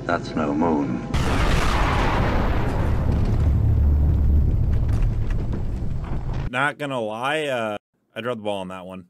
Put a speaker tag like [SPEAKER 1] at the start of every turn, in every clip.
[SPEAKER 1] That's no moon.
[SPEAKER 2] Not gonna lie, I dropped the ball on that one.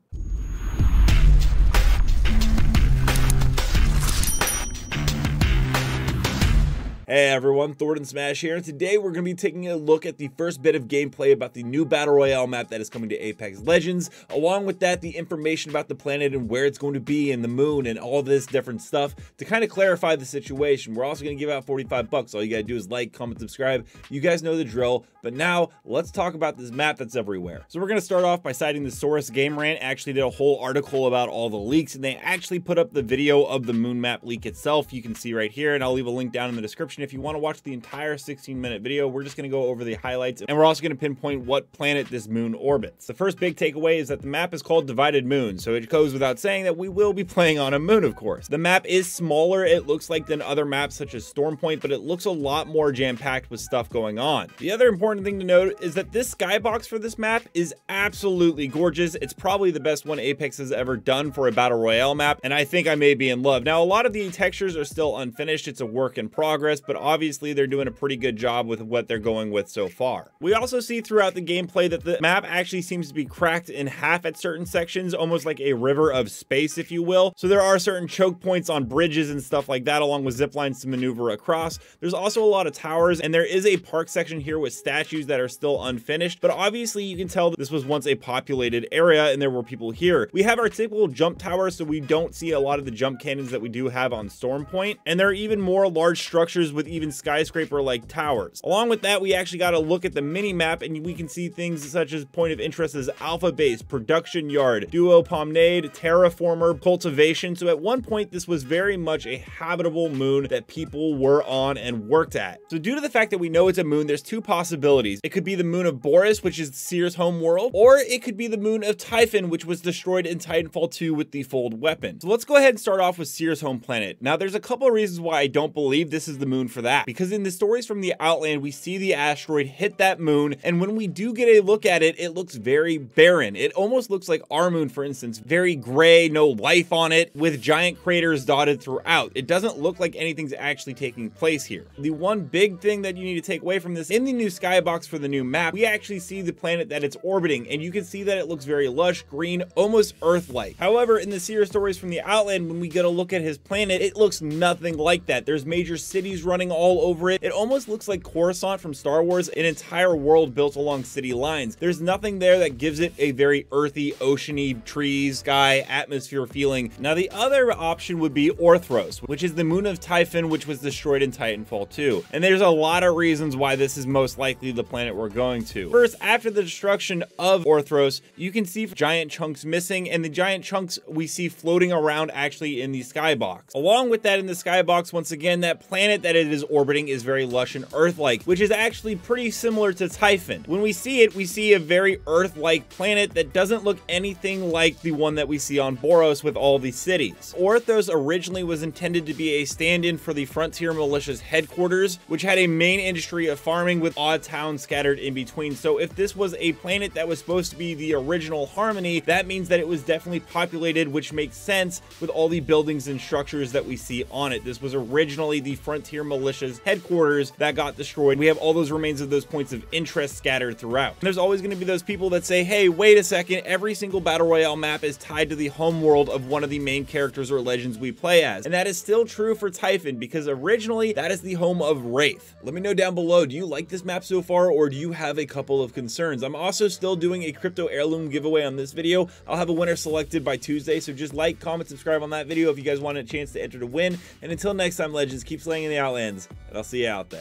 [SPEAKER 2] Hey everyone, Thornton Smash here, and today we're going to be taking a look at the first bit of gameplay about the new Battle Royale map that is coming to Apex Legends. Along with that, the information about the planet and where it's going to be and the moon and all this different stuff to kind of clarify the situation. We're also going to give out 45 bucks. All you got to do is like, comment, subscribe. You guys know the drill. But now, let's talk about this map that's everywhere. So we're going to start off by citing the Source Game Rant. Actually did a whole article about all the leaks, and they actually put up the video of the moon map leak itself. You can see right here, and I'll leave a link down in the description if you want to watch the entire 16-minute video. We're just going to go over the highlights, and we're also going to pinpoint what planet this moon orbits. The first big takeaway is that the map is called Divided Moon, so it goes without saying that we will be playing on a moon, of course. The map is smaller, it looks like, than other maps such as Stormpoint, but it looks a lot more jam-packed with stuff going on. The other important thing to note is that this skybox for this map is absolutely gorgeous. It's probably the best one Apex has ever done for a Battle Royale map, and I think I may be in love. Now, a lot of the textures are still unfinished. It's a work in progress, but obviously they're doing a pretty good job with what they're going with so far. We also see throughout the gameplay that the map actually seems to be cracked in half at certain sections, almost like a river of space, if you will. So there are certain choke points on bridges and stuff like that, along with zip lines to maneuver across. There's also a lot of towers, and there is a park section here with statues that are still unfinished, but obviously you can tell that this was once a populated area and there were people here. We have our typical jump tower, so we don't see a lot of the jump cannons that we do have on Stormpoint, and there are even more large structures with even skyscraper-like towers. Along with that, we actually got to look at the mini-map, and we can see things such as point of interest as Alpha Base, Production Yard, Duo Promenade, Terraformer, Cultivation. So at one point, this was very much a habitable moon that people were on and worked at. So due to the fact that we know it's a moon, there's two possibilities. It could be the moon of Boris, which is Seer's home world, or it could be the moon of Typhon, which was destroyed in Titanfall 2 with the fold weapon. So let's go ahead and start off with Seer's home planet. Now, there's a couple of reasons why I don't believe this is the moon for that, because in the stories from the Outland, we see the asteroid hit that moon, and when we do get a look at it, it looks very barren. It almost looks like our moon, for instance, very gray, no life on it, with giant craters dotted throughout. It doesn't look like anything's actually taking place here. The one big thing that you need to take away from this, in the new skybox for the new map, we actually see the planet that it's orbiting, and you can see that it looks very lush, green, almost Earth-like. However, in the Seer stories from the Outland, when we get a look at his planet, it looks nothing like that. There's major cities running all over it. It almost looks like Coruscant from Star Wars, an entire world built along city lines. There's nothing there that gives it a very earthy, oceany, trees, sky, atmosphere feeling. Now, the other option would be Orthros, which is the moon of Typhon, which was destroyed in Titanfall 2. And there's a lot of reasons why this is most likely the planet we're going to. First, after the destruction of Orthros, you can see giant chunks missing, and the giant chunks we see floating around actually in the skybox. Along with that, in the skybox, once again, that planet that it is orbiting is very lush and Earth-like, which is actually pretty similar to Typhon. When we see it, we see a very Earth-like planet that doesn't look anything like the one that we see on Boros with all the cities. Orthos originally was intended to be a stand-in for the Frontier Militia's headquarters, which had a main industry of farming with odd towns scattered in between. So if this was a planet that was supposed to be the original Harmony, that means that it was definitely populated, which makes sense with all the buildings and structures that we see on it. This was originally the Frontier Militia's headquarters that got destroyed. We have all those remains of those points of interest scattered throughout. And there's always going to be those people that say, hey, wait a second, every single Battle Royale map is tied to the home world of one of the main characters or legends we play as. And that is still true for Typhon, because originally that is the home of Wraith. Let me know down below, do you like this map so far, or do you have a couple of concerns? I'm also still doing a crypto heirloom giveaway on this video. I'll have a winner selected by Tuesday, so just like, comment, subscribe on that video if you guys want a chance to enter to win. And until next time, legends, keep slaying in the Outlands, and I'll see you out there.